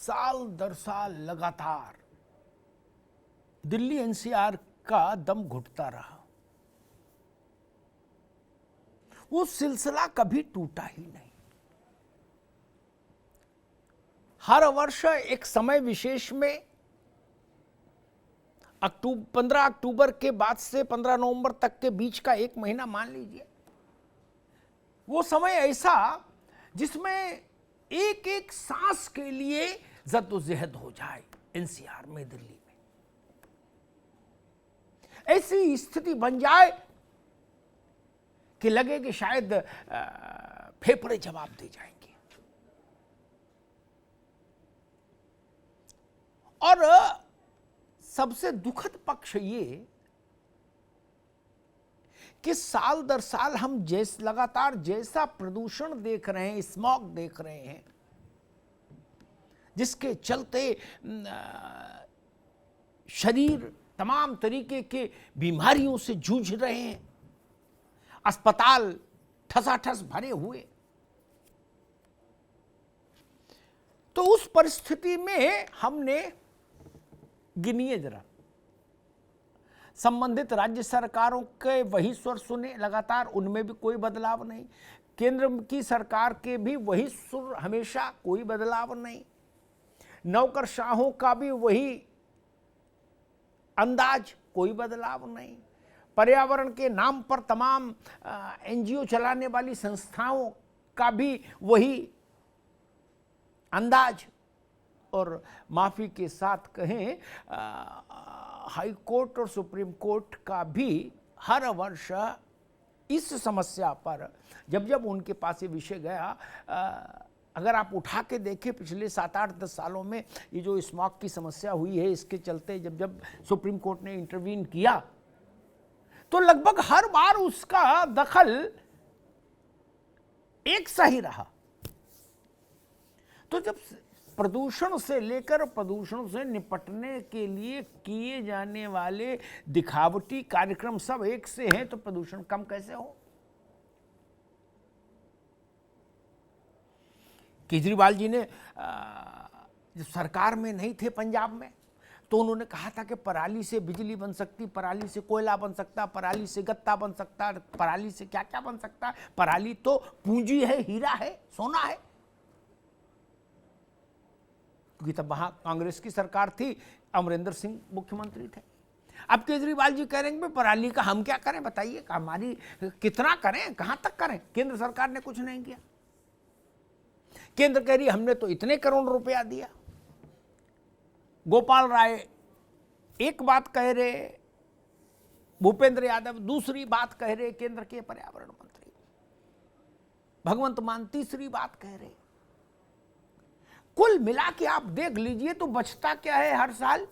साल दर साल लगातार दिल्ली एनसीआर का दम घुटता रहा। वो सिलसिला कभी टूटा ही नहीं। हर वर्ष एक समय विशेष में 15 अक्टूबर के बाद से 15 नवंबर तक के बीच का एक महीना मान लीजिए, वो समय ऐसा जिसमें एक एक सांस के लिए जद्दोजहद हो जाए एनसीआर में, दिल्ली में। ऐसी स्थिति बन जाए कि लगे कि शायद फेफड़े जवाब दे जाएंगे। और सबसे दुखद पक्ष ये कि साल दर साल हम लगातार जैसा प्रदूषण देख रहे हैं, स्मॉग देख रहे हैं, जिसके चलते शरीर तमाम तरीके के बीमारियों से जूझ रहे हैं, अस्पताल ठसाठस भरे हुए। तो उस परिस्थिति में हमने, गिनिए जरा, संबंधित राज्य सरकारों के वही स्वर सुने लगातार, उनमें भी कोई बदलाव नहीं। केंद्र की सरकार के भी वही सुर, हमेशा कोई बदलाव नहीं। नौकरशाहों का भी वही अंदाज, कोई बदलाव नहीं। पर्यावरण के नाम पर तमाम एनजीओ चलाने वाली संस्थाओं का भी वही अंदाज। और माफी के साथ कहें, हाई कोर्ट और सुप्रीम कोर्ट का भी हर वर्ष इस समस्या पर जब जब उनके पास ये विषय गया, अगर आप उठा के देखें पिछले 7-8-10 सालों में ये जो स्मॉग की समस्या हुई है, इसके चलते जब जब सुप्रीम कोर्ट ने इंटरवीन किया तो लगभग हर बार उसका दखल एक सा ही रहा। तो जब प्रदूषण से लेकर प्रदूषण से निपटने के लिए किए जाने वाले दिखावटी कार्यक्रम सब एक से हैं, तो प्रदूषण कम कैसे हो? केजरीवाल जी ने जब सरकार में नहीं थे पंजाब में, तो उन्होंने कहा था कि पराली से बिजली बन सकती, पराली से कोयला बन सकता, पराली से गत्ता बन सकता, पराली से क्या क्या बन सकता। पराली तो पूंजी है, हीरा है, सोना है। क्योंकि तब वहां कांग्रेस की सरकार थी, अमरिंदर सिंह मुख्यमंत्री थे। अब केजरीवाल जी कह रहे हैं कि पराली का हम क्या करें, बताइए, हमारी कितना करें, कहां तक करें? केंद्र सरकार ने कुछ नहीं किया। केंद्र कह रही हमने तो इतने करोड़ रुपया दिया। गोपाल राय एक बात कह रहे, भूपेंद्र यादव दूसरी बात कह रहे, केंद्र के पर्यावरण मंत्री भगवंत मान तीसरी बात कह रहे। कुल मिला के आप देख लीजिए तो बचता क्या है? हर साल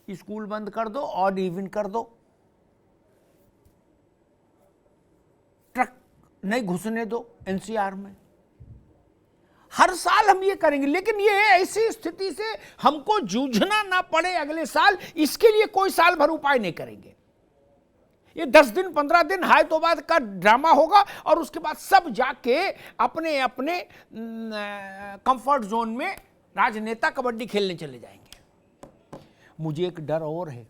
स्कूल बंद कर दो, ऑड इवन कर दो, ट्रक नहीं घुसने दो एनसीआर में। हर साल हम ये करेंगे, लेकिन ये ऐसी स्थिति से हमको जूझना ना पड़े अगले साल, इसके लिए कोई साल भर उपाय नहीं करेंगे। ये 10 दिन 15 दिन हाय तो बाद का ड्रामा होगा और उसके बाद सब जाके अपने अपने कंफर्ट जोन में राजनेता कबड्डी खेलने चले जाएंगे। मुझे एक डर और है।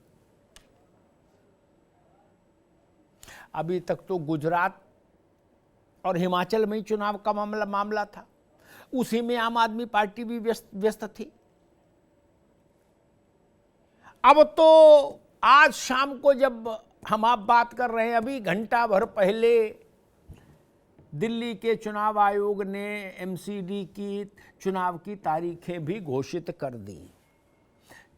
अभी तक तो गुजरात और हिमाचल में ही चुनाव का मामला था, उसी में आम आदमी पार्टी भी व्यस्त थी। अब तो आज शाम को जब हम आप बात कर रहे हैं, अभी घंटा भर पहले दिल्ली के चुनाव आयोग ने एमसीडी की चुनाव की तारीखें भी घोषित कर दी।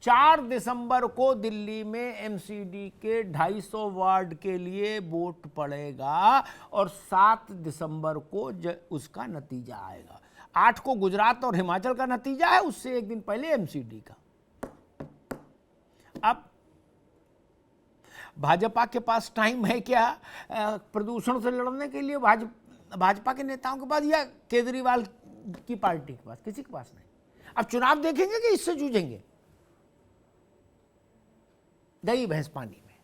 4 दिसंबर को दिल्ली में एमसीडी के 250 वार्ड के लिए वोट पड़ेगा और 7 दिसंबर को उसका नतीजा आएगा। 8 को गुजरात और हिमाचल का नतीजा है, उससे एक दिन पहले एमसीडी का। अब भाजपा के पास टाइम है क्या प्रदूषण से लड़ने के लिए? भाजपा के नेताओं के पास या केजरीवाल की पार्टी के पास? किसी के पास नहीं। अब चुनाव देखेंगे कि इससे जूझेंगे? दही भैंस पानी में।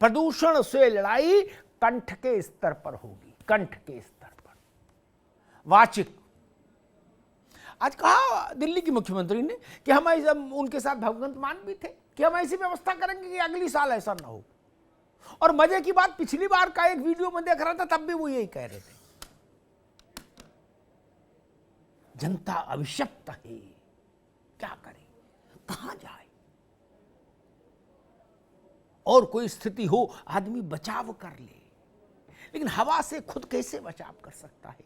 प्रदूषण से लड़ाई कंठ के स्तर पर होगी, कंठ के स्तर पर। वाचिक आज कहा दिल्ली की मुख्यमंत्री ने कि हम उनके साथ भगवंत मान भी थे कि हम ऐसी व्यवस्था करेंगे कि अगली साल ऐसा ना हो। और मजे की बात, पिछली बार का एक वीडियो में देख रहा था, तब भी वो यही कह रहे थे, जनता अभिशप्त है, क्या करे, कहां जाए, और कोई स्थिति हो आदमी बचाव कर ले, लेकिन हवा से खुद कैसे बचाव कर सकता है?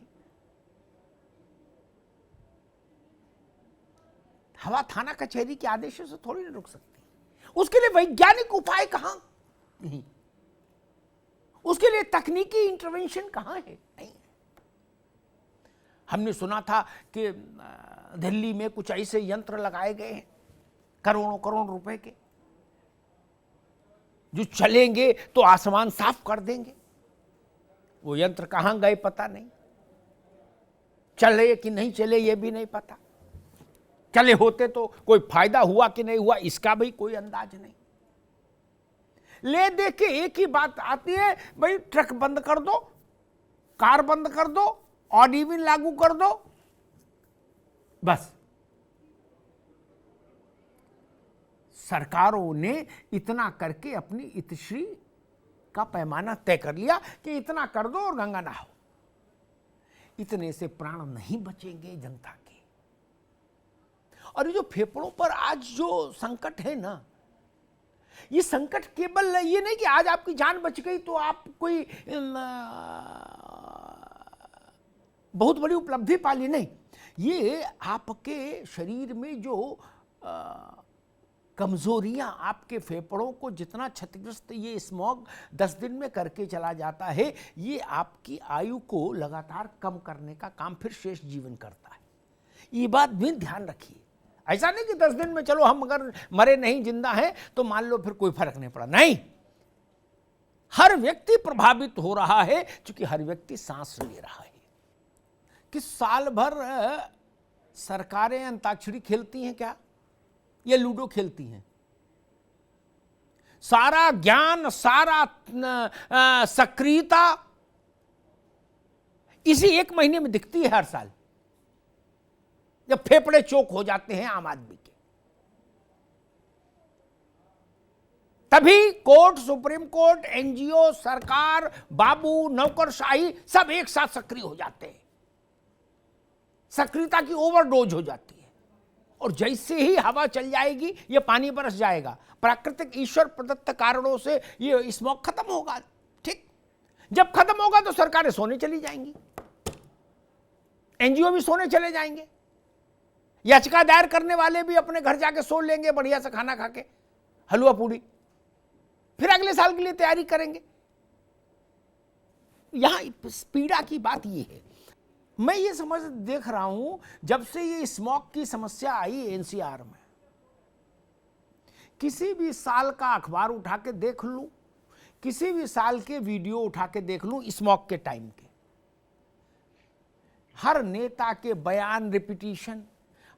हवा थाना कचहरी के आदेशों से थोड़ी ना रुक सकती, उसके लिए वैज्ञानिक उपाय कहां नहीं, उसके लिए तकनीकी इंटरवेंशन कहां है? नहीं। हमने सुना था कि दिल्ली में कुछ ऐसे यंत्र लगाए गए हैं करोड़ों करोड़ रुपए के, जो चलेंगे तो आसमान साफ कर देंगे। वो यंत्र कहां गए पता नहीं, चले कि नहीं चले ये भी नहीं पता, चले होते तो कोई फायदा हुआ कि नहीं हुआ इसका भी कोई अंदाज नहीं। ले दे के एक ही बात आती है, भाई ट्रक बंद कर दो, कार बंद कर दो, ऑड इवन लागू कर दो, बस। सरकारों ने इतना करके अपनी इतिश्री का पैमाना तय कर लिया कि इतना कर दो और गंगा नहाओ। इतने से प्राण नहीं बचेंगे जनता के। और ये जो फेफड़ों पर आज जो संकट है ना, ये संकट केवल ये नहीं कि आज आपकी जान बच गई तो आप कोई बहुत बड़ी उपलब्धि पा ली, नहीं। ये आपके शरीर में जो कमजोरियां, आपके फेफड़ों को जितना क्षतिग्रस्त ये स्मॉग 10 दिन में करके चला जाता है, ये आपकी आयु को लगातार कम करने का काम फिर शेष जीवन करता है। ये बात भी ध्यान रखिए। ऐसा नहीं कि 10 दिन में चलो हम अगर मरे नहीं जिंदा हैं तो मान लो फिर कोई फर्क नहीं पड़ा, नहीं। हर व्यक्ति प्रभावित हो रहा है, क्योंकि हर व्यक्ति सांस ले रहा है। कि साल भर सरकारें अंताक्षरी खेलती हैं क्या, ये लूडो खेलती हैं? सारा ज्ञान, सारा सक्रियता इसी 1 महीने में दिखती है हर साल, जब फेफड़े चोक हो जाते हैं आम आदमी के। तभी कोर्ट, सुप्रीम कोर्ट, एनजीओ, सरकार, बाबू, नौकरशाही सब एक साथ सक्रिय हो जाते हैं। सक्रियता की ओवरडोज हो जाती है। और जैसे ही हवा चल जाएगी, ये पानी बरस जाएगा, प्राकृतिक ईश्वर प्रदत्त कारणों से ये स्मॉग खत्म होगा। ठीक, जब खत्म होगा तो सरकारें सोने चली जाएंगी, एनजीओ भी सोने चले जाएंगे, याचिका दायर करने वाले भी अपने घर जाके सो लेंगे बढ़िया से खाना खा के, हलवा पूड़ी, फिर अगले साल के लिए तैयारी करेंगे। यहां पीड़ा की बात ये है, मैं ये समझ देख रहा हूं, जब से ये स्मॉग की समस्या आई एनसीआर में, किसी भी साल का अखबार उठा के देख लूं, किसी भी साल के वीडियो उठा के देख लूं स्मॉग के टाइम के, हर नेता के बयान रिपीटिशन,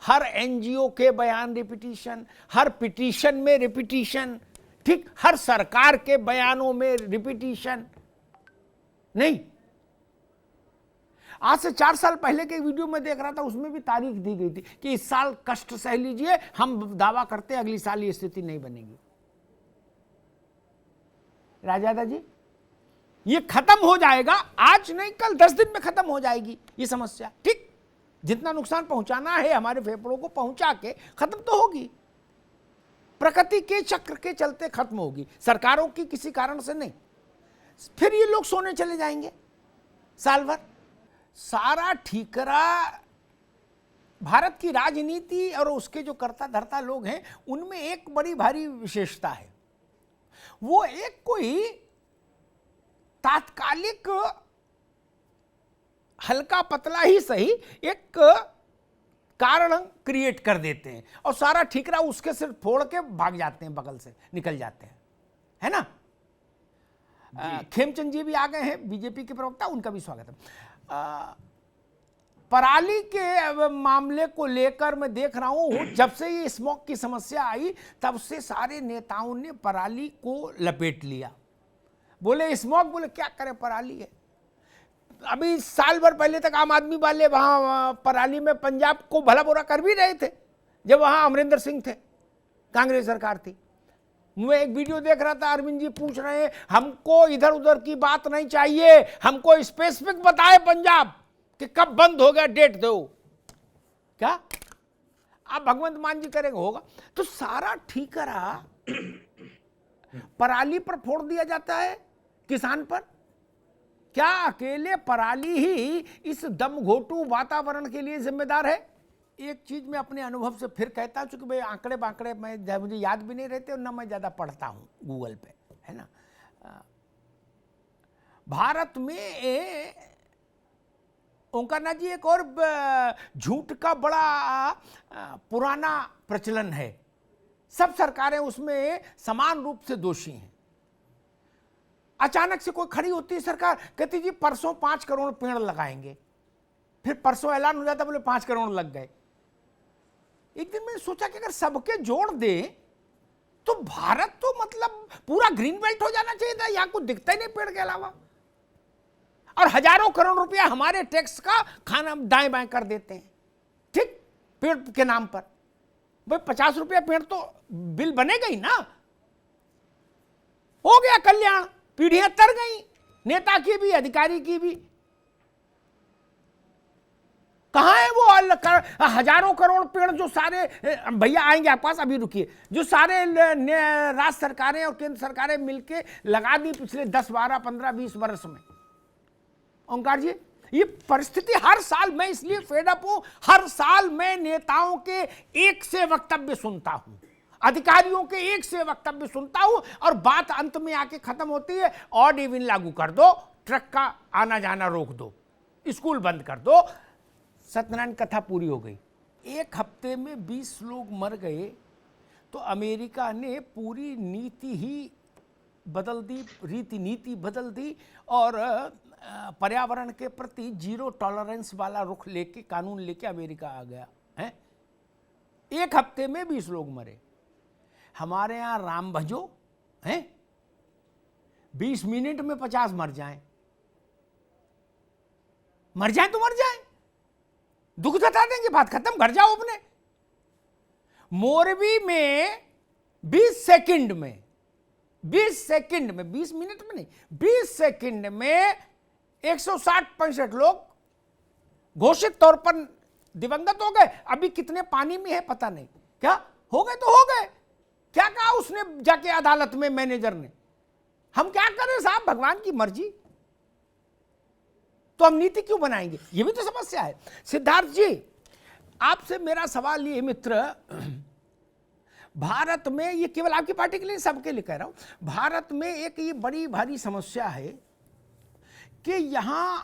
हर एनजीओ के बयान रिपीटिशन, हर पिटीशन में रिपीटिशन, ठीक, हर सरकार के बयानों में रिपीटिशन। नहीं, आज से 4 साल पहले के वीडियो में देख रहा था, उसमें भी तारीख दी गई थी कि इस साल कष्ट सह लीजिए, हम दावा करते हैं अगली साल ये स्थिति नहीं बनेगी। राजा जी, ये खत्म हो जाएगा, आज नहीं कल 10 दिन में खत्म हो जाएगी ये समस्या। ठीक, जितना नुकसान पहुंचाना है हमारे फेफड़ों को पहुंचा के खत्म तो होगी, प्रकृति के चक्र के चलते खत्म होगी, सरकारों की किसी कारण से नहीं। फिर ये लोग सोने चले जाएंगे साल भर। सारा ठीकरा भारत की राजनीति और उसके जो कर्ता धर्ता लोग हैं, उनमें एक बड़ी भारी विशेषता है, वो एक कोई तात्कालिक हल्का पतला ही सही एक कारण क्रिएट कर देते हैं और सारा ठीकरा उसके सिर फोड़ के भाग जाते हैं, बगल से निकल जाते हैं, है ना। खेमचंद जी भी आ गए हैं, बीजेपी के प्रवक्ता, उनका भी स्वागत है। पराली के मामले को लेकर मैं देख रहा हूं, जब से ये स्मॉग की समस्या आई तब से सारे नेताओं ने पराली को लपेट लिया। बोले स्मॉग, बोले क्या करें, पराली है। अभी साल भर पहले तक आम आदमी वाले वहां पराली में पंजाब को भला बुरा कर भी रहे थे, जब वहां अमरिंदर सिंह थे, कांग्रेस सरकार थी। मैं एक वीडियो देख रहा था, अरविंद जी पूछ रहे हैं हमको इधर उधर की बात नहीं चाहिए, हमको स्पेसिफिक बताए पंजाब कि कब बंद हो गया, डेट दो। क्या आप भगवंत मान जी करेंगे होगा? तो सारा ठीकरा पराली पर फोड़ दिया जाता है, किसान पर। क्या अकेले पराली ही इस दमघोटू वातावरण के लिए जिम्मेदार है? एक चीज मैं अपने अनुभव से फिर कहता हूं, क्योंकि भाई आंकड़े बांकड़े मैं मुझे याद भी नहीं रहते और ना मैं ज्यादा पढ़ता हूं गूगल पे, है ना। भारत में ओंकारनाथ जी एक और झूठ का बड़ा पुराना प्रचलन है, सब सरकारें उसमें समान रूप से दोषी हैं। अचानक से कोई खड़ी होती है सरकार, कहती जी परसों 5 करोड़ पेड़ लगाएंगे, फिर परसों ऐलान हो जाता बोले 5 करोड़ लग गए। एक दिन मैंने सोचा कि अगर सबके जोड़ दे तो भारत तो मतलब पूरा ग्रीन बेल्ट हो जाना चाहिए था, यहां कुछ दिखता ही नहीं पेड़ के अलावा। और हजारों करोड़ रुपया हमारे टैक्स का खाना दाएं बाएं कर देते हैं, ठीक, पेड़ के नाम पर। भाई 50 रुपया पेड़ तो बिल बनेगा ही ना, हो गया कल्याण, पीढ़ियां तर गई, नेता की भी अधिकारी की भी। कहां है वो हजारों करोड़ पेड़ जो सारे, भैया आएंगे आपके पास, अभी रुकिए, जो सारे राज्य सरकारें और केंद्र सरकारें मिलके लगा दी पिछले 10, 12, 15, 20 वर्ष में। ओंकार जी, ये परिस्थिति हर साल, मैं इसलिए फेड अप हूं, हर साल मैं नेताओं के एक से वक्तव्य सुनता हूं, अधिकारियों के एक से वक्तव्य सुनता हूं, और बात अंत में आके खत्म होती है, ऑड इवन लागू कर दो, ट्रक का आना जाना रोक दो, स्कूल बंद कर दो, सत्यनारायण कथा पूरी हो गई। एक हफ्ते में 20 लोग मर गए तो अमेरिका ने पूरी नीति ही बदल दी, नीति बदल दी, और पर्यावरण के प्रति 0 टॉलरेंस वाला रुख लेके, कानून लेके अमेरिका आ गया है। एक हफ्ते में 20 लोग मरे। हमारे यहां राम भजो हैं, 20 मिनट में 50 मर जाएं, मर जाएं तो मर जाएं, दुख जता देंगे, बात खत्म, घर जाओ अपने। मोरबी में 20 सेकंड में, 20 सेकंड में, 20 मिनट में नहीं, 20 सेकंड में 160-65 लोग घोषित तौर पर दिवंगत हो गए। अभी कितने पानी में है पता नहीं, क्या हो गए तो हो गए। क्या कहा उसने जाके अदालत में, मैनेजर ने? हम क्या करें साहब, भगवान की मर्जी, तो हम नीति क्यों बनाएंगे? ये भी तो समस्या है। सिद्धार्थ जी, आपसे मेरा सवाल ये मित्र, भारत में, ये केवल आपकी पार्टी के लिए, सबके लिए कह रहा हूं, भारत में एक ये बड़ी भारी समस्या है कि यहां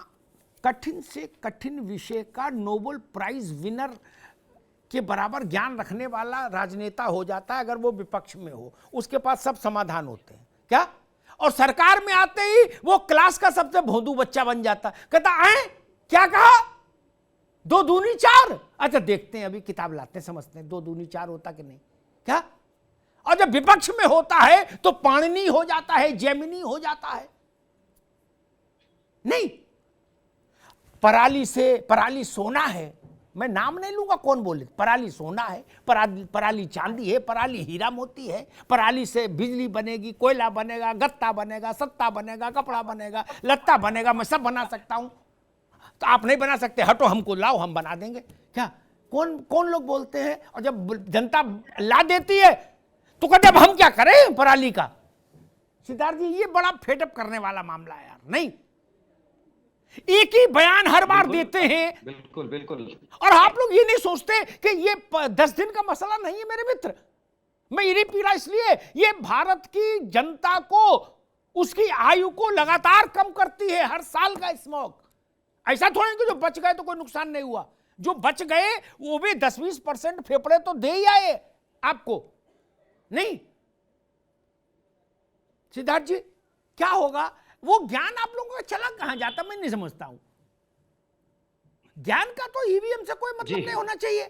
कठिन से कठिन विषय का नोबेल प्राइज विनर के बराबर ज्ञान रखने वाला राजनेता हो जाता है अगर वो विपक्ष में हो, उसके पास सब समाधान होते हैं, क्या? और सरकार में आते ही वो क्लास का सबसे भोंदू बच्चा बन जाता, कहता है क्या कहा, 2 दूनी 4, अच्छा देखते हैं, अभी किताब लाते हैं, समझते हैं 2 दूनी 4 होता कि नहीं, क्या? और जब विपक्ष में होता है तो पाणिनि हो जाता है, जेमिनी हो जाता है। नहीं, पराली सोना है, मैं नाम नहीं लूंगा, कौन बोले, पराली सोना है, पराली चांदी है, पराली हीरा मोती है, पराली से बिजली बनेगी, कोयला बनेगा, गत्ता बनेगा, सत्ता बनेगा, कपड़ा बनेगा, लत्ता बनेगा, मैं सब बना सकता हूं। तो आप नहीं बना सकते, हटो, हमको लाओ, हम बना देंगे। क्या कौन लोग बोलते हैं? और जब जनता ला देती है तो कहते अब हम क्या करें पराली का। सिद्धार्थ जी, ये बड़ा फेडअप करने वाला मामला है यार। नहीं, एक ही बयान हर बार देते हैं, बिल्कुल बिल्कुल, और आप लोग ये नहीं सोचते कि ये 10 दिन का मसला नहीं है मेरे मित्र। मैं ये पी रहा इसलिए, ये भारत की जनता को, उसकी आयु को लगातार कम करती है हर साल का स्मोक। ऐसा थोड़ी कि जो बच गए तो कोई नुकसान नहीं हुआ, जो बच गए वो भी 10-20% फेफड़े तो दे ही आए आपको, नहीं? सिद्धार्थ जी, क्या होगा? वो ज्ञान आप लोगों का चला कहां जाता, मैं नहीं समझता हूं। ज्ञान का तो ईवीएम से कोई मतलब नहीं होना चाहिए।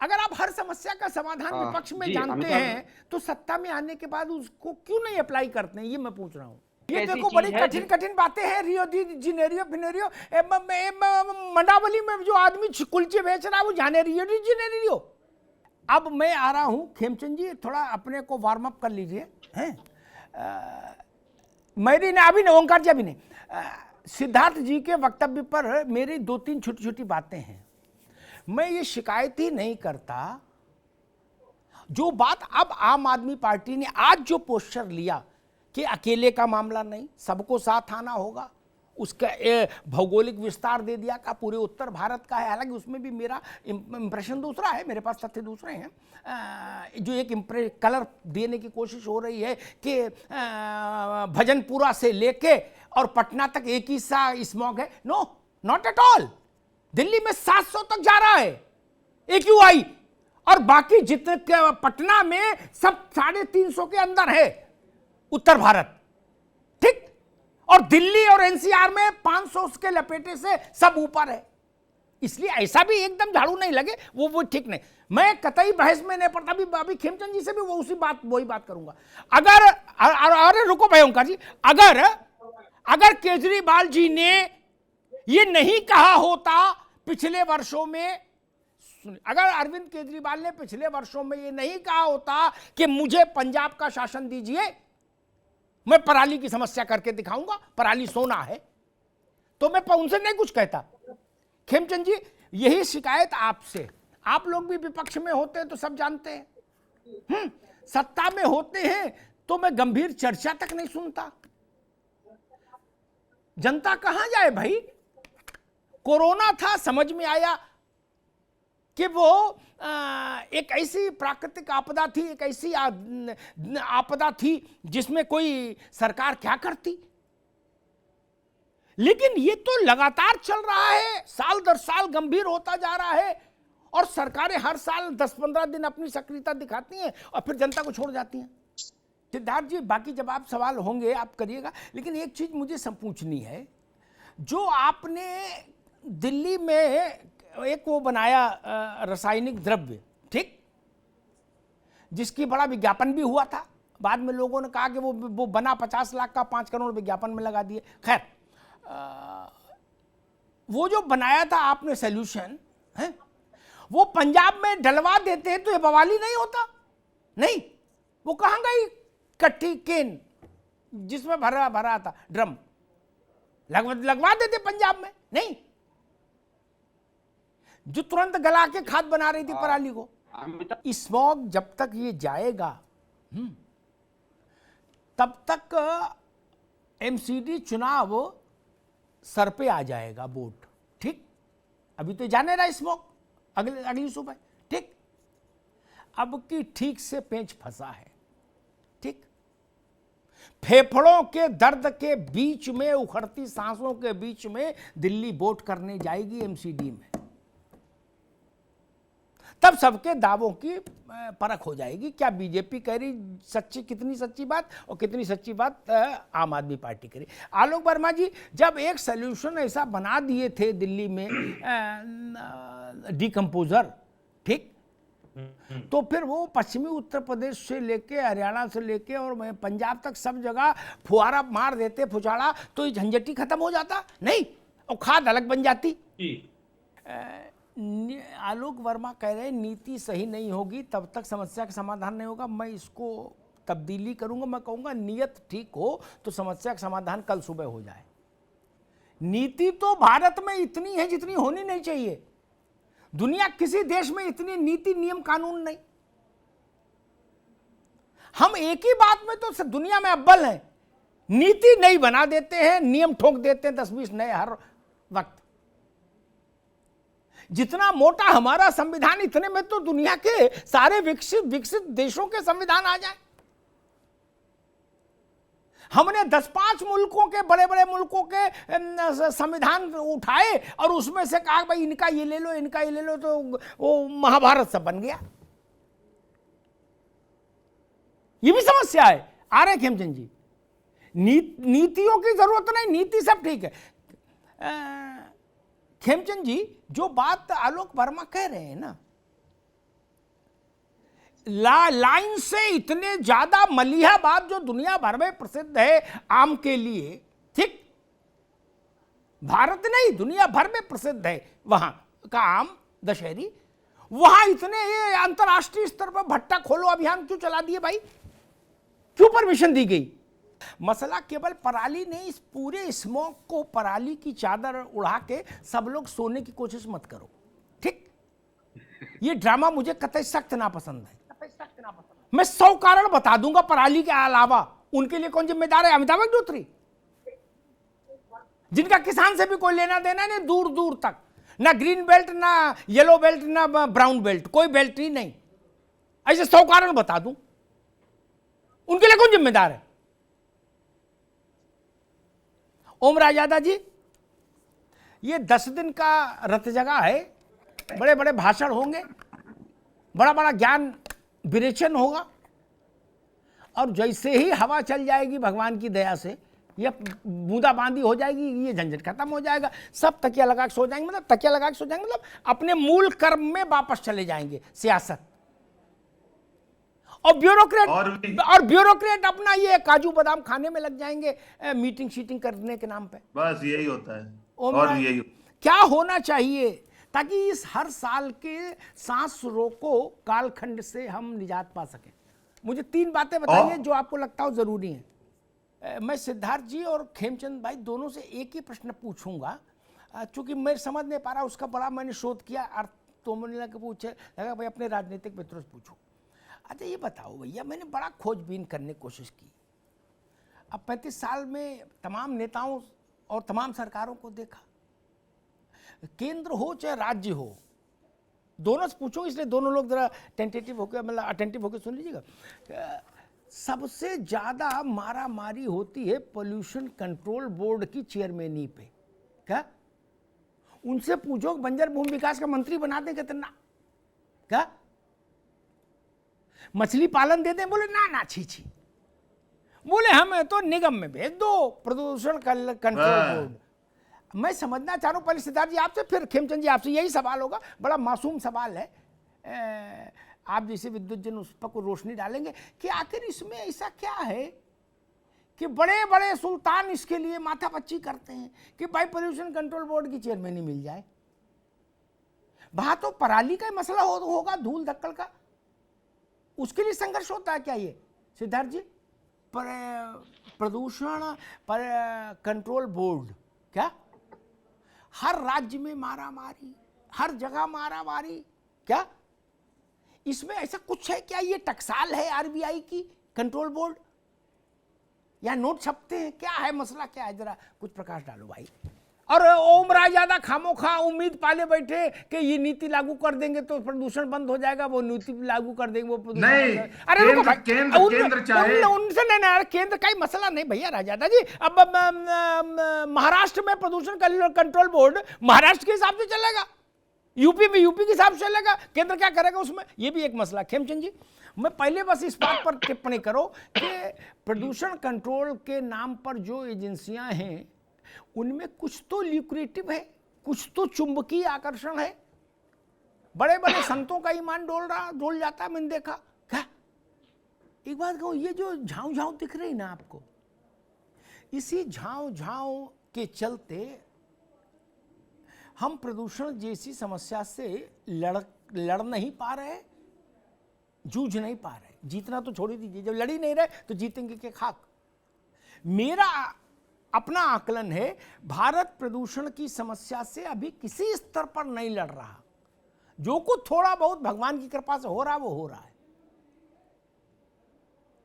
अगर आप हर समस्या का समाधान विपक्ष में जानते हैं तो सत्ता में आने के बाद उसको क्यों नहीं अप्लाई करते हैं, ये मैं पूछ रहा हूं। ये देखो बड़ी कठिन कठिन बातें हैं। रियो दी जिनेरियो फिनेरियो, मंडावली में जो आदमी कुलचे बेच रहा है वो जाने रियो दी जिनेरियो। अब मैं आ रहा हूं खेमचंद जी, थोड़ा अपने को वार्म अप कर लीजिए हैं। मेरी ने अभी नहीं, ओंकार जी अभी नहीं, सिद्धार्थ जी के वक्तव्य पर मेरी 2-3 छोटी छोटी बातें हैं। मैं ये शिकायत ही नहीं करता, जो बात अब आम आदमी पार्टी ने आज जो पोस्चर लिया कि अकेले का मामला नहीं, सबको साथ आना होगा, उसका भौगोलिक विस्तार दे दिया का पूरे उत्तर भारत का है। हालांकि उसमें भी मेरा इंप्रेशन दूसरा है, मेरे पास तथ्य दूसरे हैं। जो एक कलर देने की कोशिश हो रही है कि भजनपुरा से लेके और पटना तक एक ही सा स्मॉग है। No, not at all. Delhi में 700 तक जा रहा है AQI, और बाकी जितने पटना में सब 350 के अंदर है उत्तर भारत, ठीक। और दिल्ली और NCR में 500 के लपेटे से सब ऊपर है। इसलिए ऐसा भी एकदम झाड़ू नहीं लगे, वो ठीक नहीं। मैं कतई बहस में नहीं पड़ता। अभी खेमचंद जी से भी वही बात करूंगा। अरे रुको भाई ओंकार जी, अगर केजरीवाल जी ने ये नहीं कहा होता पिछले वर्षों में, अगर अरविंद केजरीवाल ने पिछले वर्षों में ये नहीं कहा होता कि मुझे पंजाब का शासन दीजिए, मैं पराली की समस्या करके दिखाऊंगा, पराली सोना है, तो मैं उनसे नहीं कुछ कहता। खेमचंद जी, यही शिकायत आपसे, आप लोग भी विपक्ष में होते हैं तो सब जानते हैं, सत्ता में होते हैं तो मैं गंभीर चर्चा तक नहीं सुनता। जनता कहां जाए भाई? कोरोना था, समझ में आया कि वो एक ऐसी प्राकृतिक आपदा थी, एक ऐसी आपदा थी जिसमें कोई सरकार क्या करती। लेकिन ये तो लगातार चल रहा है, साल दर साल गंभीर होता जा रहा है, और सरकारें हर साल 10-15 दिन अपनी सक्रियता दिखाती हैं और फिर जनता को छोड़ जाती हैं। सिद्धार्थ जी, बाकी जब आप सवाल होंगे आप करिएगा, लेकिन एक चीज मुझे पूछनी है। जो आपने दिल्ली में एक वो बनाया रासायनिक द्रव्य, ठीक, जिसकी बड़ा विज्ञापन भी हुआ था, बाद में लोगों ने कहा कि वो बना 50 लाख का 5 करोड़ विज्ञापन में लगा दिए। खैर, वो जो बनाया था आपने सोल्यूशन है, वो पंजाब में डलवा देते हैं तो ये बवाली नहीं होता? नहीं, वो कहां गई कट्टी केन जिसमें भरा था ड्रम, लगवा देते पंजाब में? नहीं, जो तुरंत गला के खाद बना रही थी पराली को। स्मॉग जब तक ये जाएगा तब तक MCD चुनाव सर पे आ जाएगा वोट, ठीक। अभी तो जाने रहा स्मॉग अगली सुबह, ठीक। अब की ठीक से पेंच फंसा है, ठीक। फेफड़ों के दर्द के बीच में, उखड़ती सांसों के बीच में दिल्ली वोट करने जाएगी MCD में। तब सबके दावों की परख हो जाएगी, क्या बीजेपी कह रही सच्ची, कितनी सच्ची बात, और कितनी सच्ची बात आम आदमी पार्टी कह रही। आलोक वर्मा जी, जब एक सोल्यूशन ऐसा बना दिए थे दिल्ली में डिकम्पोजर, ठीक, तो फिर वो पश्चिमी उत्तर प्रदेश से लेके हरियाणा से लेके और पंजाब तक सब जगह फुहारा मार देते, फुचाड़ा, तो ये झंझटी खत्म हो जाता नहीं, और खाद अलग बन जाती। आलोक वर्मा कह रहे हैं नीति सही नहीं होगी तब तक समस्या का समाधान नहीं होगा। मैं इसको तब्दीली करूंगा, मैं कहूंगा नियत ठीक हो तो समस्या का समाधान कल सुबह हो जाए। नीति तो भारत में इतनी है जितनी होनी नहीं चाहिए। दुनिया किसी देश में इतनी नीति नियम कानून नहीं। हम एक ही बात में तो दुनिया में अव्वल हैं, नीति नहीं बना देते हैं, नियम ठोक देते हैं 10-20 नए हर वक्त। जितना मोटा हमारा संविधान, इतने में तो दुनिया के सारे विकसित देशों के संविधान आ जाए। हमने 10-5 मुल्कों के, बड़े बड़े मुल्कों के संविधान उठाए और उसमें से कहा भाई इनका ये ले लो, इनका ये ले लो, तो वो महाभारत सब बन गया। ये भी समस्या है। आ रहे खेमचंद जी, नीतियों की जरूरत नहीं, नीति सब ठीक है। खेमचंद जी, जो बात आलोक वर्मा कह रहे हैं ना, लाइन से इतने ज्यादा मलिहाबाद जो दुनिया भर में प्रसिद्ध है आम के लिए, ठीक, भारत नहीं दुनिया भर में प्रसिद्ध है वहां का आम दशहरी, वहां इतने ये अंतरराष्ट्रीय स्तर पर भट्टा खोलो अभियान क्यों चला दिए भाई? क्यों परमिशन दी गई? मसला केवल पराली नहीं, इस पूरे स्मोक को पराली की चादर उड़ा के सब लोग सोने की कोशिश मत करो, ठीक? ये ड्रामा मुझे कतई सख्त ना पसंद है। मैं 100 कारण बता दूंगा पराली के अलावा, उनके लिए कौन जिम्मेदार है? अमिताभ बच्चन, जिनका किसान से भी कोई लेना देना नहीं, दूर दूर तक, ना ग्रीन बेल्ट, ना येलो बेल्ट, ना ब्राउन बेल्ट, कोई बेल्ट ही नहीं। ऐसे 100 कारण बता दूं, उनके लिए कौन जिम्मेदार है? ओम राजादा जी, ये 10 दिन का रथ जगह है, बड़े बड़े भाषण होंगे, बड़ा बड़ा ज्ञान विरेचन होगा, और जैसे ही हवा चल जाएगी भगवान की दया से, ये बूंदाबांदी हो जाएगी, ये झंझट खत्म हो जाएगा, सब तकिया लगा के सो जाएंगे, मतलब तकिया लगा के सो जाएंगे, मतलब अपने मूल कर्म में वापस चले जाएंगे, सियासत। और ब्यूरोक्रेट अपना ये काजू बादाम खाने में लग जाएंगे, मीटिंग शीटिंग करने के नाम पे। बस यही होता है। और यही क्या होना चाहिए ताकि इस हर साल के सांस रोको कालखंड से हम निजात पा सकें? मुझे 3 बातें बताइए जो आपको लगता हो जरूरी है। मैं सिद्धार्थ जी और खेमचंद भाई दोनों से एक ही प्रश्न पूछूंगा, चूंकि मैं समझ नहीं पा रहा, उसका बड़ा मैंने शोध किया, अर्थ तो मैंने लगा भाई अपने राजनीतिक मित्रों से पूछूं। अच्छा ये बताओ भैया, मैंने बड़ा खोजबीन करने की कोशिश की, अब 35 साल में तमाम नेताओं और तमाम सरकारों को देखा, केंद्र हो चाहे राज्य हो, दोनों से पूछो, इसलिए दोनों लोग जरा टेंटेटिव होकर, मतलब अटेंटिव होकर सुन लीजिएगा। सबसे ज्यादा मारा मारी होती है पोल्यूशन कंट्रोल बोर्ड की चेयरमैनी पे। क्या उनसे पूछो बंजर भूमि विकास का मंत्री बना दें कितना? क्या मछली पालन दे दें? बोले ना ना, छी छी। बोले हमें तो निगम में भेज दो, प्रदूषण कंट्रोल बोर्ड। मैं समझना चाह रहा हूं, पहले सिद्धार्थ जी आपसे, फिर खेमचंद जी आपसे, यही सवाल होगा, बड़ा मासूम सवाल है, आप जैसे विद्युत जन उस पर को रोशनी डालेंगे कि आखिर इसमें ऐसा क्या है कि बड़े बड़े सुल्तान इसके लिए माथापच्ची करते हैं कि भाई पोल्यूशन कंट्रोल बोर्ड की चेयरमैनी मिल जाए। वहां तो पराली का मसला होगा, धूल धक्कड़ का, उसके लिए संघर्ष होता है क्या ये सिद्धार्थ जी? प्रदूषण पर कंट्रोल बोर्ड, क्या हर राज्य में मारा मारी, हर जगह मारा मारी, क्या इसमें ऐसा कुछ है क्या? ये टकसाल है आरबीआई की कंट्रोल बोर्ड, या नोट छपते हैं? क्या है मसला, क्या है? जरा कुछ प्रकाश डालो भाई। और ओम राजादा खामोखा उम्मीद पाले बैठे कि ये नीति लागू कर देंगे तो प्रदूषण बंद हो जाएगा, वो नीति लागू कर देंगे वो प्रदूषण नहीं। अरे केंद्र चाहे उनसे नहीं, केंद्र का ही मसला नहीं भैया राजादा जी। अब महाराष्ट्र में प्रदूषण कंट्रोल बोर्ड महाराष्ट्र के हिसाब से चलेगा, यूपी में यूपी के हिसाब से चलेगा, केंद्र क्या करेगा उसमें? ये भी एक मसला। खेमचंद जी, मैं पहले बस इस बात पर टिप्पणी करो कि प्रदूषण कंट्रोल के नाम पर जो एजेंसियां हैं उनमें कुछ तो ल्यूक्रेटिव है, कुछ तो चुंबकीय आकर्षण है, बड़े बड़े संतों का ईमान डोल जाता है, मैंने देखा। क्या एक बात कहूं, ये जो झांव झांव दिख रही ना आपको, इसी झांव झांव के चलते हम प्रदूषण जैसी समस्या से लड़ नहीं पा रहे, जूझ नहीं पा रहे। जीतना तो छोड़ ही दीजिए, जब लड़ ही नहीं रहे तो जीतेंगे क्या खाक? मेरा अपना आकलन है, भारत प्रदूषण की समस्या से अभी किसी स्तर पर नहीं लड़ रहा। जो कुछ थोड़ा बहुत भगवान की कृपा से हो रहा है वो हो रहा है।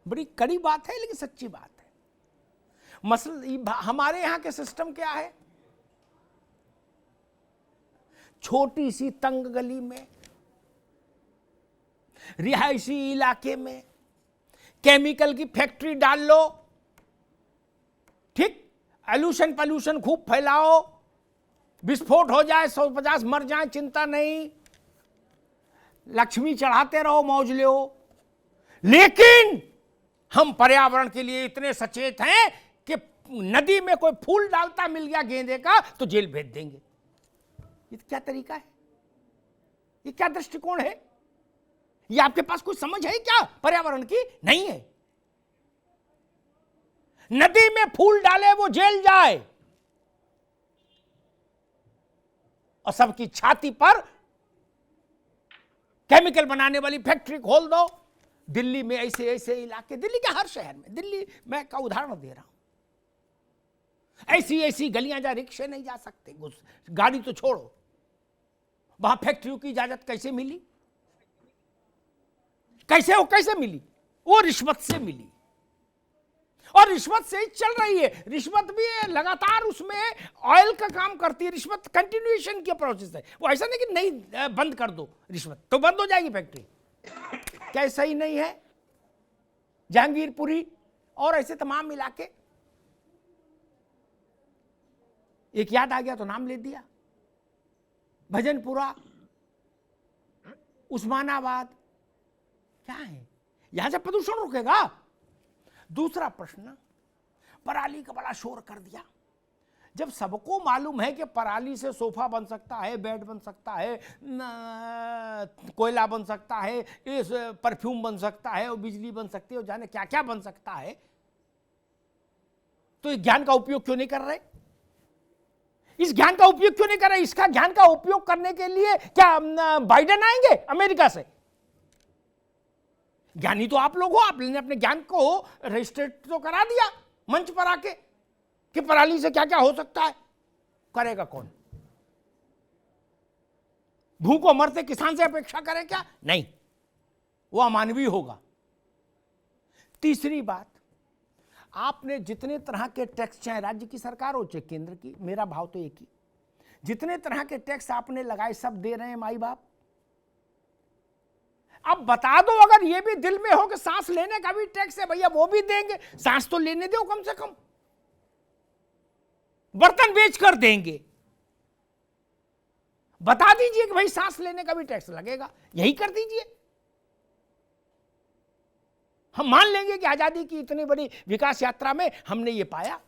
बड़ी कड़ी बात है लेकिन सच्ची बात है। मसला हमारे यहां के सिस्टम क्या है, छोटी सी तंग गली में, रिहायशी इलाके में केमिकल की फैक्ट्री डाल लो, ठीक, पॉल्यूशन खूब फैलाओ, विस्फोट हो जाए, 150 मर जाए, चिंता नहीं, लक्ष्मी चढ़ाते रहो, मौज लो। लेकिन हम पर्यावरण के लिए इतने सचेत हैं कि नदी में कोई फूल डालता मिल गया गेंदे का तो जेल भेज देंगे। ये क्या तरीका है? ये क्या दृष्टिकोण है? ये आपके पास कोई समझ है क्या पर्यावरण की? नहीं है। नदी में फूल डाले वो जेल जाए और सबकी छाती पर केमिकल बनाने वाली फैक्ट्री खोल दो। दिल्ली में ऐसे ऐसे इलाके, दिल्ली के हर शहर में, दिल्ली मैं का उदाहरण दे रहा हूं, ऐसी ऐसी गलियां जहां रिक्शे नहीं जा सकते, गाड़ी तो छोड़ो, वहां फैक्ट्रियों की इजाजत कैसे मिली? कैसे मिली? वो रिश्वत से मिली, और रिश्वत से ही चल रही है। रिश्वत भी लगातार उसमें ऑयल का काम करती है। रिश्वत कंटिन्यूएशन की प्रोसेस है, वो ऐसा नहीं कि नहीं बंद कर दो रिश्वत तो बंद हो जाएगी फैक्ट्री। क्या सही नहीं है? जहांगीरपुरी और ऐसे तमाम इलाके, एक याद आ गया तो नाम ले दिया, भजनपुरा, उस्मानाबाद, क्या है? यहां से प्रदूषण रुकेगा? दूसरा प्रश्न, पराली का बड़ा शोर कर दिया। जब सबको मालूम है कि पराली से सोफा बन सकता है, बेड बन सकता है, कोयला बन सकता है, इस परफ्यूम बन सकता है, और बिजली बन सकती है, और जाने क्या क्या बन सकता है, तो इस ज्ञान का उपयोग क्यों नहीं कर रहे? इस ज्ञान का उपयोग क्यों नहीं कर रहे? इसका ज्ञान का उपयोग करने के लिए क्या बाइडेन आएंगे अमेरिका से? ज्ञानी तो आप लोग हो, आपने अपने ज्ञान को रजिस्ट्रेट तो करा दिया मंच पर आके कि पराली से क्या क्या हो सकता है। करेगा कौन? भूखों मरते किसान से अपेक्षा करे क्या? नहीं, वो अमानवीय होगा। तीसरी बात, आपने जितने तरह के टैक्स, चाहे राज्य की सरकार हो चाहे केंद्र की, मेरा भाव तो एक ही, जितने तरह के टैक्स आपने लगाए सब दे रहे हैं माई बाप। अब बता दो, अगर ये भी दिल में हो कि सांस लेने का भी टैक्स है भैया, वो भी देंगे, सांस तो लेने दो कम से कम, बर्तन बेच कर देंगे, बता दीजिए कि भाई सांस लेने का भी टैक्स लगेगा, यही कर दीजिए। हम मान लेंगे कि आजादी की इतनी बड़ी विकास यात्रा में हमने ये पाया।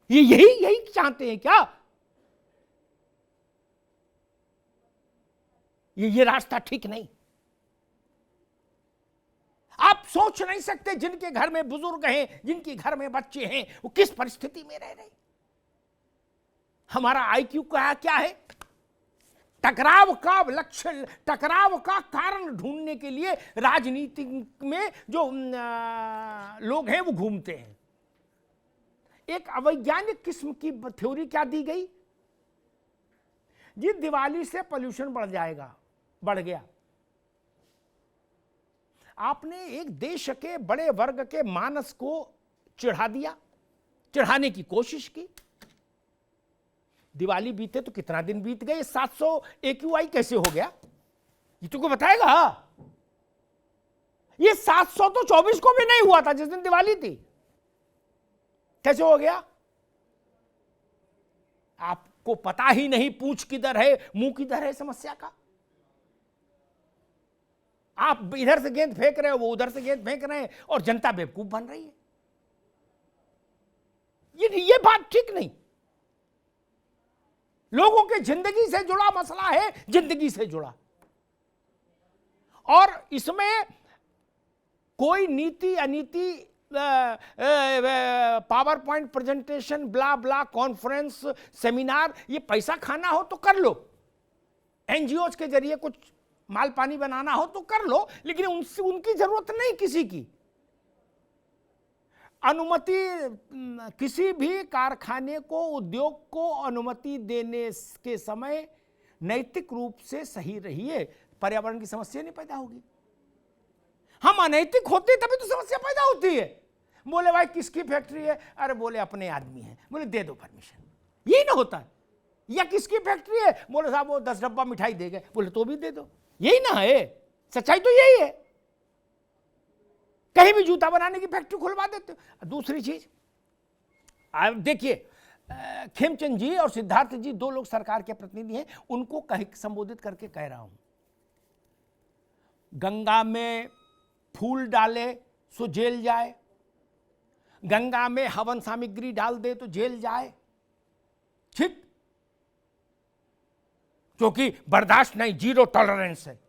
ये यही चाहते हैं क्या? ये रास्ता ठीक नहीं। आप सोच नहीं सकते जिनके घर में बुजुर्ग हैं, जिनके घर में बच्चे हैं, वो किस परिस्थिति में रह रहे। हमारा आईक्यू क्या है? टकराव का लक्ष्य, टकराव का कारण ढूंढने के लिए राजनीति में जो लोग हैं वो घूमते हैं। एक अवैज्ञानिक किस्म की थ्योरी क्या दी गई? जी दिवाली से पोल्यूशन बढ़ गया। आपने एक देश के बड़े वर्ग के मानस को चिढ़ा दिया, चिढ़ाने की कोशिश की। दिवाली बीते तो कितना दिन बीत गए, 700 AQI कैसे हो गया? ये तुमको बताएगा? ये 700 तो 24 को भी नहीं हुआ था जिस दिन दिवाली थी। कैसे हो गया? आपको पता ही नहीं पूंछ किधर है, मुंह किधर है समस्या का। आप इधर से गेंद फेंक रहे हो, वो उधर से गेंद फेंक रहे हैं, और जनता बेवकूफ बन रही है। ये बात ठीक नहीं। लोगों के जिंदगी से जुड़ा मसला है, जिंदगी से जुड़ा, और इसमें कोई नीति अनीति, पावर पॉइंट प्रेजेंटेशन, ब्ला ब्ला, कॉन्फ्रेंस, सेमिनार, ये पैसा खाना हो तो कर लो, एनजीओ के जरिए कुछ माल पानी बनाना हो तो कर लो, लेकिन उनसे उनकी जरूरत नहीं किसी की। अनुमति, किसी भी कारखाने को, उद्योग को अनुमति देने के समय नैतिक रूप से सही रहिए, पर्यावरण की समस्या नहीं पैदा होगी। हम अनैतिक होते तभी तो समस्या पैदा होती है। बोले भाई किसकी फैक्ट्री है? अरे बोले अपने आदमी है। बोले दे दो परमिशन, यही ना होता है। या किसकी फैक्ट्री है? बोले साहब वो 10 डब्बा मिठाई दे गए। बोले तो भी दे दो, यही ना है। सच्चाई तो यही है। कहीं भी जूता बनाने की फैक्ट्री खुलवा देते हो। दूसरी चीज देखिए, खेमचंद जी और सिद्धार्थ जी 2 लोग सरकार के प्रतिनिधि हैं, उनको संबोधित करके कह रहा हूं, गंगा में फूल डाले सो जेल जाए, गंगा में हवन सामग्री डाल दे तो जेल जाए। ठीक, क्योंकि बर्दाश्त नहीं, जीरो टॉलरेंस है।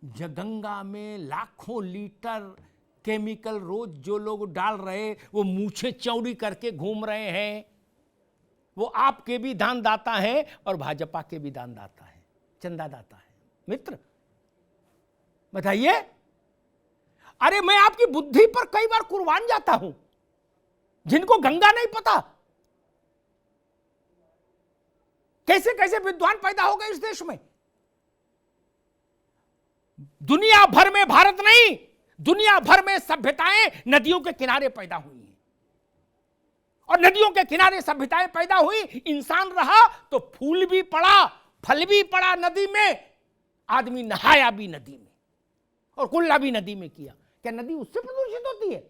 गंगा में लाखों लीटर केमिकल रोज जो लोग डाल रहे, वो मूछें चौड़ी करके घूम रहे हैं, वो आपके भी दानदाता हैं और भाजपा के भी दानदाता हैं, चंदादाता है। मित्र बताइए, अरे मैं आपकी बुद्धि पर कई बार कुर्बान जाता हूं। जिनको गंगा नहीं पता, कैसे कैसे विद्वान पैदा हो गए इस देश में। दुनिया भर में, भारत नहीं, दुनिया भर में सभ्यताएं नदियों के किनारे पैदा हुई हैं, और नदियों के किनारे सभ्यताएं पैदा हुई। इंसान रहा तो फूल भी पड़ा, फल भी पड़ा नदी में, आदमी नहाया भी नदी में और कुल्ला भी नदी में किया। क्या नदी उससे प्रदूषित होती है?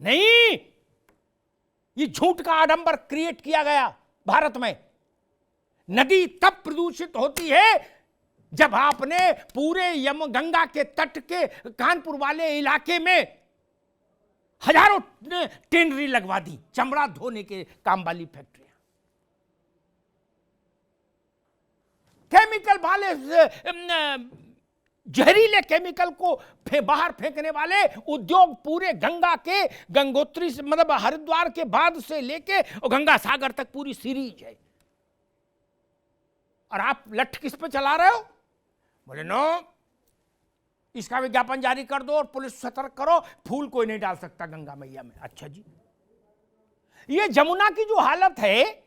नहीं, ये झूठ का आडंबर क्रिएट किया गया भारत में। नदी तब प्रदूषित होती है जब आपने पूरे गंगा के तट के कानपुर वाले इलाके में हजारों टेनरी लगवा दी, चमड़ा धोने के काम वाली फैक्ट्रियां, केमिकल वाले, जहरीले केमिकल को बाहर फेंकने वाले उद्योग पूरे गंगा के, गंगोत्री से मतलब हरिद्वार के बाद से लेके और गंगा सागर तक पूरी सीरीज है। और आप लठ किस पे चला रहे हो? बोले नो, इसका विज्ञापन जारी कर दो और पुलिस सतर्क करो, फूल कोई नहीं डाल सकता गंगा मैया में। अच्छा जी, ये जमुना की जो हालत है,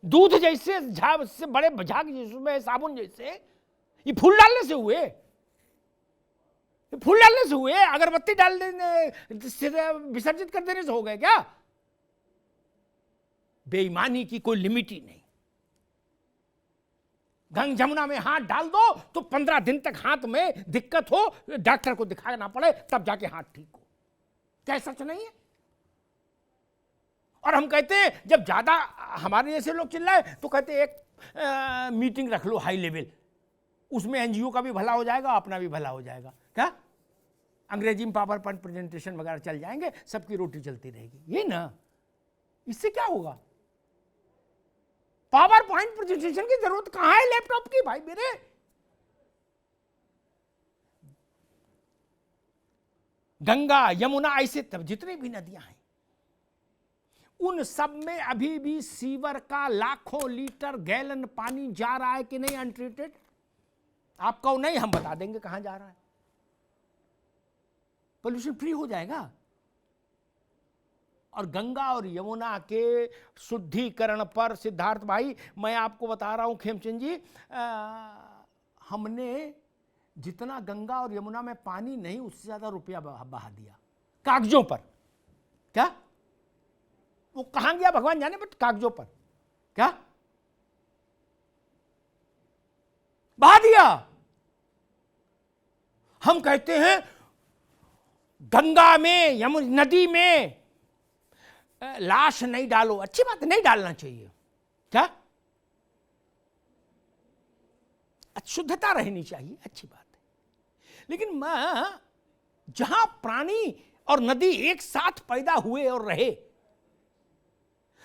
दूध जैसे झाग से बड़े झाग जिसमें साबुन जैसे, ये फूल डालने से हुए, फूल डालने से हुए, अगरबत्ती डाल देने से, विसर्जित कर देने से हो गए क्या? बेईमानी की कोई लिमिट ही नहीं। जमुना में हाथ डाल दो तो 15 दिन तक हाथ में दिक्कत हो, डॉक्टर को दिखाना पड़े, तब जाके हाथ ठीक हो। क्या सच नहीं है? और हम कहते हैं, जब ज्यादा हमारे जैसे लोग चिल्लाए तो कहते हैं एक मीटिंग रख लो हाई लेवल, उसमें एनजीओ का भी भला हो जाएगा, अपना भी भला हो जाएगा। क्या अंग्रेजी में पावर पॉइंट प्रेजेंटेशन वगैरह चल जाएंगे, सबकी रोटी चलती रहेगी, ये ना, इससे क्या होगा? पावर पॉइंट प्रेजेंटेशन की जरूरत कहां है लैपटॉप की भाई मेरे? गंगा, यमुना, ऐसे तब जितने भी नदियां हैं, उन सब में अभी भी सीवर का लाखों लीटर गैलन पानी जा रहा है कि नहीं अनट्रीटेड? आप कहो नहीं, हम बता देंगे कहां जा रहा है। पोल्यूशन फ्री हो जाएगा। और गंगा और यमुना के शुद्धिकरण पर सिद्धार्थ भाई, मैं आपको बता रहा हूं खेमचंद जी, हमने जितना गंगा और यमुना में पानी नहीं, उससे ज्यादा रुपया बहा दिया कागजों पर। क्या वो कहां गया भगवान जाने, बट कागजों पर क्या बहा दिया। हम कहते हैं गंगा में, यमुना नदी में लाश नहीं डालो, अच्छी बात है, नहीं डालना चाहिए। क्या शुद्धता रहनी चाहिए, अच्छी बात है। लेकिन मैं जहां प्राणी और नदी एक साथ पैदा हुए और रहे,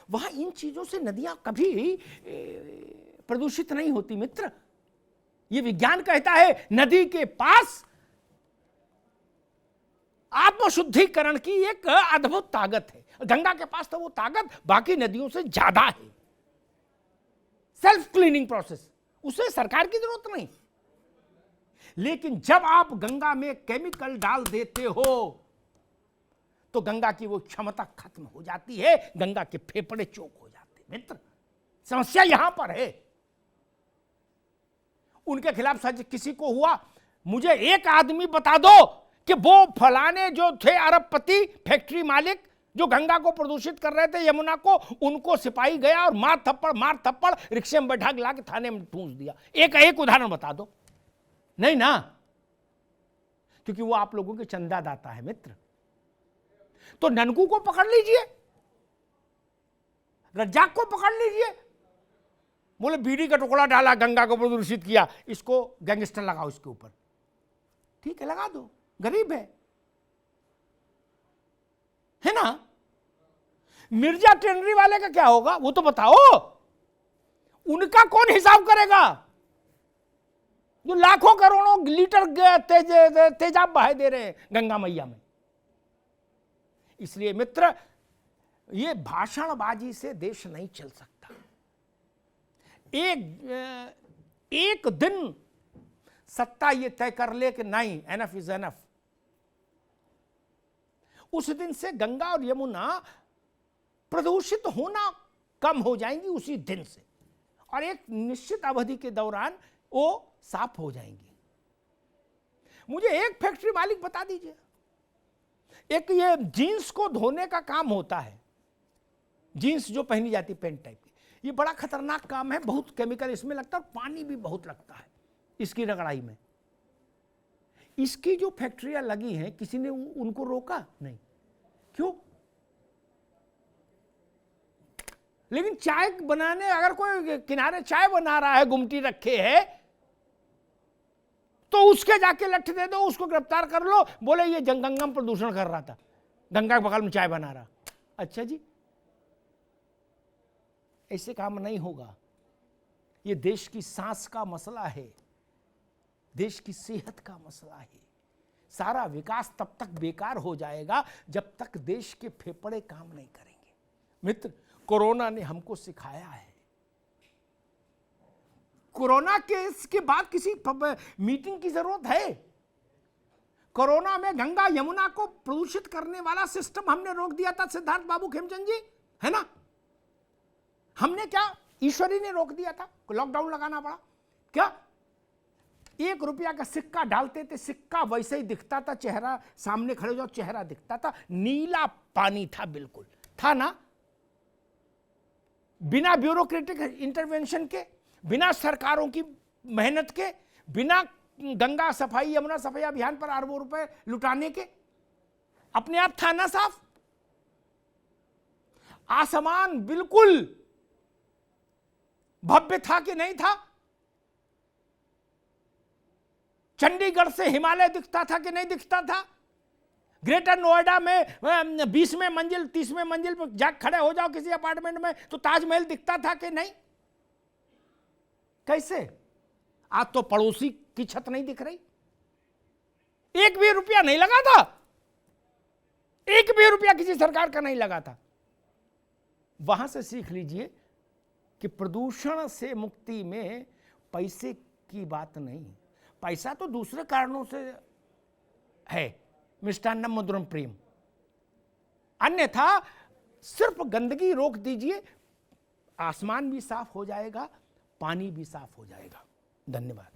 वहां इन चीजों से नदियां कभी प्रदूषित नहीं होती मित्र। यह विज्ञान कहता है, नदी के पास आत्मशुद्धिकरण की एक अद्भुत ताकत है। गंगा के पास तो वो ताकत बाकी नदियों से ज्यादा है। सेल्फ क्लीनिंग प्रोसेस, उसे सरकार की जरूरत नहीं। लेकिन जब आप गंगा में केमिकल डाल देते हो तो गंगा की वो क्षमता खत्म हो जाती है, गंगा के फेफड़े चोक हो जाते हैं। मित्र, समस्या यहां पर है। उनके खिलाफ सच किसी को हुआ, मुझे एक आदमी बता दो कि वो फलाने जो थे अरबपति फैक्ट्री मालिक, जो गंगा को प्रदूषित कर रहे थे, यमुना को, उनको सिपाही गया और मार थप्पड़ रिक्शे में बैठा के लाके थाने में ठूंस दिया। एक उदाहरण बता दो। नहीं ना, क्योंकि वो आप लोगों के चंदादाता है मित्र। तो ननकू को पकड़ लीजिए, रज्जाक को पकड़ लीजिए, बोले बीड़ी का टुकड़ा डाला, गंगा को प्रदूषित किया, इसको गैंगस्टर लगाओ इसके ऊपर। ठीक है, लगा दो, गरीब है ना। मिर्जा टेनरी वाले का क्या होगा वो तो बताओ, उनका कौन हिसाब करेगा जो लाखों करोड़ों लीटर तेजाब बहाए दे रहे हैं गंगा मैया में। इसलिए मित्र, ये भाषणबाजी से देश नहीं चल सकता। एक दिन सत्ता ये तय कर ले कि नहीं, एनफ इज एनफ, उस दिन से गंगा और यमुना प्रदूषित होना कम हो जाएंगी उसी दिन से, और एक निश्चित अवधि के दौरान वो साफ हो जाएंगी। मुझे एक फैक्ट्री मालिक बता दीजिए, एक ये जीन्स को धोने का काम होता है, जीन्स जो पहनी जाती पेंट टाइप की, ये बड़ा खतरनाक काम है, बहुत केमिकल इसमें लगता है और पानी भी बहुत लगता है इसकी रगड़ाई में। इसकी जो फैक्ट्रियां लगी हैं, किसी ने उनको रोका नहीं, क्यों? लेकिन चाय बनाने, अगर कोई किनारे चाय बना रहा है, गुमटी रखे है, तो उसके जाके लठ दे दो, उसको गिरफ्तार कर लो, बोले ये गंगा में प्रदूषण कर रहा था, गंगा के बगल में चाय बना रहा। अच्छा जी, ऐसे काम नहीं होगा। ये देश की सांस का मसला है, देश की सेहत का मसला है। सारा विकास तब तक बेकार हो जाएगा जब तक देश के फेफड़े काम नहीं करेंगे। मित्र, कोरोना ने हमको सिखाया है, कोरोना केस के बाद किसी मीटिंग की जरूरत है? कोरोना में गंगा यमुना को प्रदूषित करने वाला सिस्टम हमने रोक दिया था, सिद्धार्थ बाबू खेमचंद जी, है ना? हमने क्या, ईश्वरी ने रोक दिया था, लॉकडाउन लगाना पड़ा क्या? 1 रुपया का सिक्का डालते थे, सिक्का वैसे ही दिखता था, चेहरा सामने खड़े हो जाओ चेहरा दिखता था, नीला पानी था, बिल्कुल था ना? बिना ब्यूरोक्रेटिक इंटरवेंशन के, बिना सरकारों की मेहनत के, बिना गंगा सफाई यमुना सफाई अभियान पर अरबों रुपए लुटाने के, अपने आप था ना साफ? आसमान बिल्कुल भव्य था कि नहीं था? चंडीगढ़ से हिमालय दिखता था कि नहीं दिखता था? ग्रेटर नोएडा में 20वें मंजिल 30वें मंजिल पर जाकर खड़े हो जाओ किसी अपार्टमेंट में तो ताजमहल दिखता था कि नहीं? कैसे? आज तो पड़ोसी की छत नहीं दिख रही। 1 भी रुपया नहीं लगा था, 1 भी रुपया किसी सरकार का नहीं लगा था। वहां से सीख लीजिए कि प्रदूषण से मुक्ति में पैसे की बात नहीं, पैसा तो दूसरे कारणों से है, मिष्टान्नम मधुरम प्रेम, अन्यथा सिर्फ गंदगी रोक दीजिए, आसमान भी साफ हो जाएगा, पानी भी साफ हो जाएगा। धन्यवाद।